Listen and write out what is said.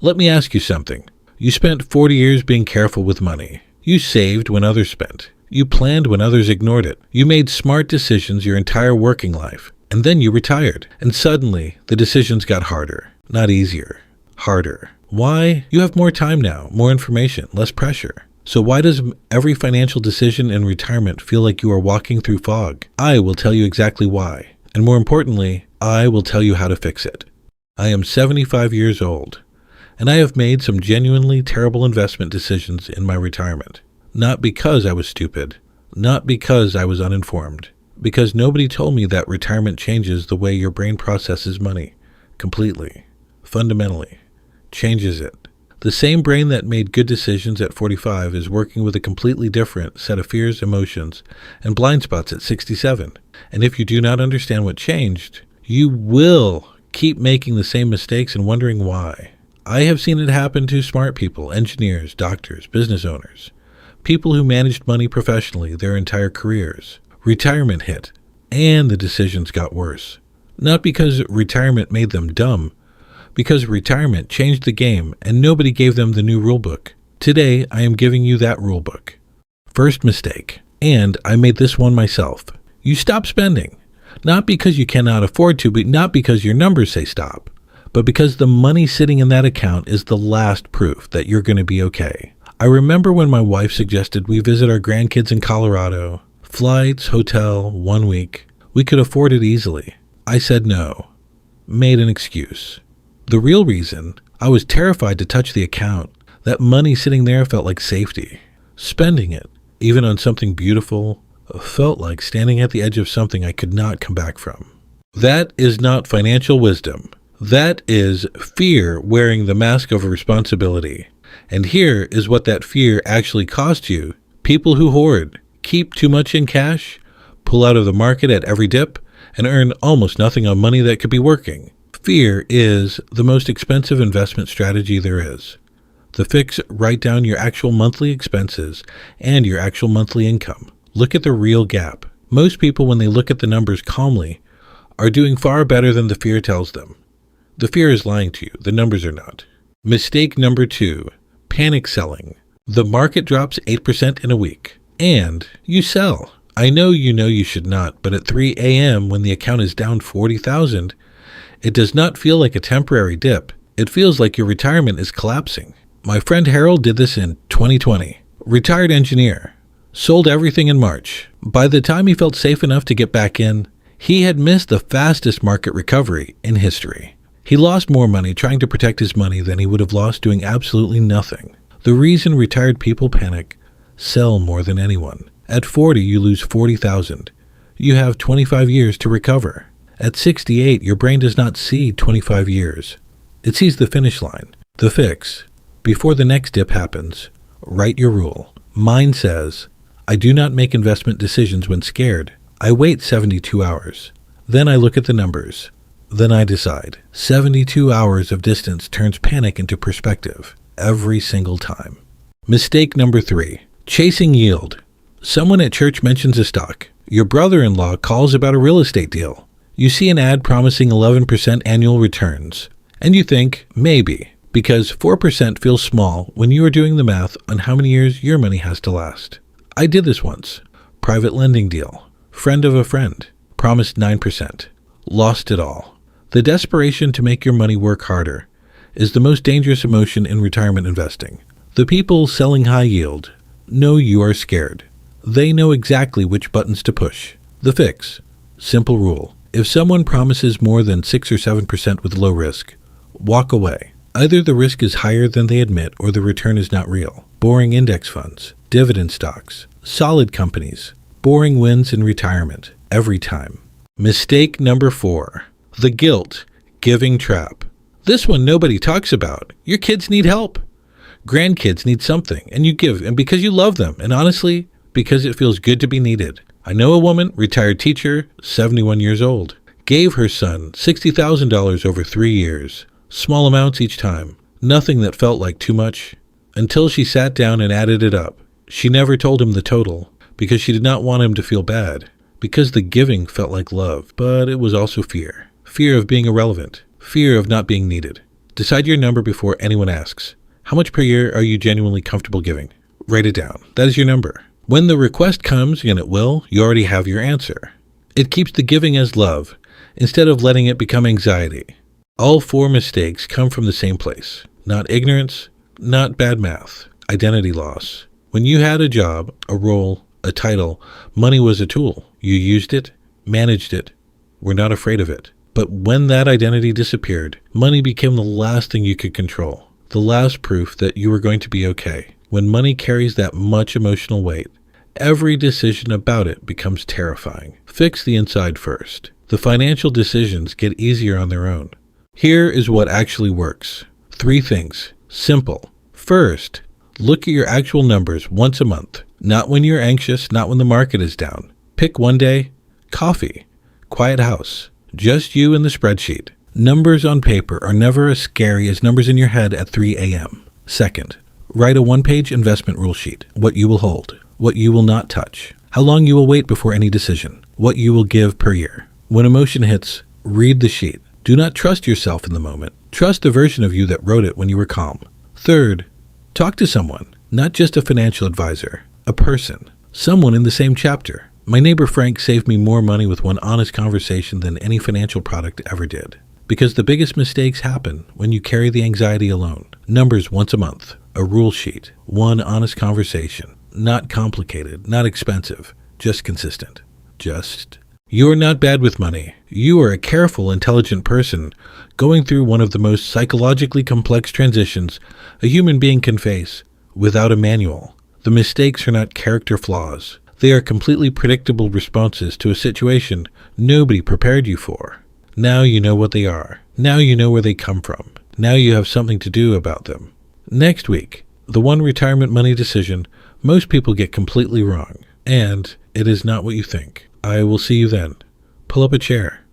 Let me ask you something. You spent 40 years being careful with money. You saved when others spent. You planned when others ignored it. You made smart decisions your entire working life. And then you retired. And suddenly, the decisions got harder. Not easier. Harder. Why? You have more time now, more information, less pressure. So why does every financial decision in retirement feel like you are walking through fog? I will tell you exactly why. And more importantly, I will tell you how to fix it. I am 75 years old, and I have made some genuinely terrible investment decisions in my retirement. Not because I was stupid, not because I was uninformed, because nobody told me that retirement changes the way your brain processes money. Completely. Fundamentally. Changes it. The same brain that made good decisions at 45 is working with a completely different set of fears, emotions, and blind spots at 67. And if you do not understand what changed, you will keep making the same mistakes and wondering why. I have seen it happen to smart people, engineers, doctors, business owners, people who managed money professionally their entire careers. Retirement hit, and the decisions got worse. Not because retirement made them dumb, because retirement changed the game and nobody gave them the new rulebook. Today, I am giving you that rulebook. First mistake, and I made this one myself. You stop spending. Not because you cannot afford to, but not because your numbers say stop, but because the money sitting in that account is the last proof that you're going to be okay. I remember when my wife suggested we visit our grandkids in Colorado. Flights, hotel, 1 week. We could afford it easily. I said no. Made an excuse. The real reason, I was terrified to touch the account. That money sitting there felt like safety. Spending it, even on something beautiful, felt like standing at the edge of something I could not come back from. That is not financial wisdom. That is fear wearing the mask of responsibility. And here is what that fear actually cost you. People who hoard, keep too much in cash, pull out of the market at every dip, and earn almost nothing on money that could be working. Fear is the most expensive investment strategy there is. The fix, write down your actual monthly expenses and your actual monthly income. Look at the real gap. Most people, when they look at the numbers calmly, are doing far better than the fear tells them. The fear is lying to you. The numbers are not. Mistake number 2, panic selling. The market drops 8% in a week, and you sell. I know you should not, but at 3 a.m. when the account is down 40,000, it does not feel like a temporary dip. It feels like your retirement is collapsing. My friend Harold did this in 2020. Retired engineer. Sold everything in March. By the time he felt safe enough to get back in, he had missed the fastest market recovery in history. He lost more money trying to protect his money than he would have lost doing absolutely nothing. The reason retired people panic, sell more than anyone. At 40, you lose 40,000. You have 25 years to recover. At 68, your brain does not see 25 years. It sees the finish line, the fix. Before the next dip happens, write your rule. Mine says, I do not make investment decisions when scared. I wait 72 hours. Then I look at the numbers. Then I decide. 72 hours of distance turns panic into perspective every single time. Mistake number 3, chasing yield. Someone at church mentions a stock. Your brother-in-law calls about a real estate deal. You see an ad promising 11% annual returns, and you think, maybe, because 4% feels small when you are doing the math on how many years your money has to last. I did this once. Private lending deal. Friend of a friend. Promised 9%. Lost it all. The desperation to make your money work harder is the most dangerous emotion in retirement investing. The people selling high yield know you are scared. They know exactly which buttons to push. The fix. Simple rule. If someone promises more than 6 or 7% with low risk, walk away. Either the risk is higher than they admit or the return is not real. Boring index funds, dividend stocks, solid companies. Boring wins in retirement, every time. Mistake number 4, the guilt giving trap. This one nobody talks about. Your kids need help. Grandkids need something, and you give, and because you love them, and honestly, because it feels good to be needed. I know a woman, retired teacher, 71 years old, gave her son $60,000 over 3 years. Small amounts each time. Nothing that felt like too much. Until she sat down and added it up. She never told him the total, because she did not want him to feel bad. Because the giving felt like love, but it was also fear. Fear of being irrelevant. Fear of not being needed. Decide your number before anyone asks. How much per year are you genuinely comfortable giving? Write it down. That is your number. When the request comes, and it will, you already have your answer. It keeps the giving as love, instead of letting it become anxiety. All 4 mistakes come from the same place. Not ignorance, not bad math, identity loss. When you had a job, a role, a title, money was a tool. You used it, managed it, were not afraid of it. But when that identity disappeared, money became the last thing you could control, the last proof that you were going to be okay. When money carries that much emotional weight, every decision about it becomes terrifying. Fix the inside first. The financial decisions get easier on their own. Here is what actually works. 3 things. Simple. First, look at your actual numbers once a month. Not when you're anxious, not when the market is down. Pick one day. Coffee. Quiet house. Just you and the spreadsheet. Numbers on paper are never as scary as numbers in your head at 3 a.m. Second, write a 1-page investment rule sheet. What you will hold. What you will not touch. How long you will wait before any decision. What you will give per year. When emotion hits, read the sheet. Do not trust yourself in the moment. Trust the version of you that wrote it when you were calm. Third, talk to someone, not just a financial advisor, a person, someone in the same chapter. My neighbor Frank saved me more money with one honest conversation than any financial product ever did. Because the biggest mistakes happen when you carry the anxiety alone. Numbers once a month, a rule sheet, one honest conversation. Not complicated, not expensive, just consistent. You are not bad with money. You are a careful, intelligent person going through one of the most psychologically complex transitions a human being can face without a manual. The mistakes are not character flaws. They are completely predictable responses to a situation nobody prepared you for. Now you know what they are. Now you know where they come from. Now you have something to do about them. Next week, the one retirement money decision most people get completely wrong, and it is not what you think. I will see you then. Pull up a chair.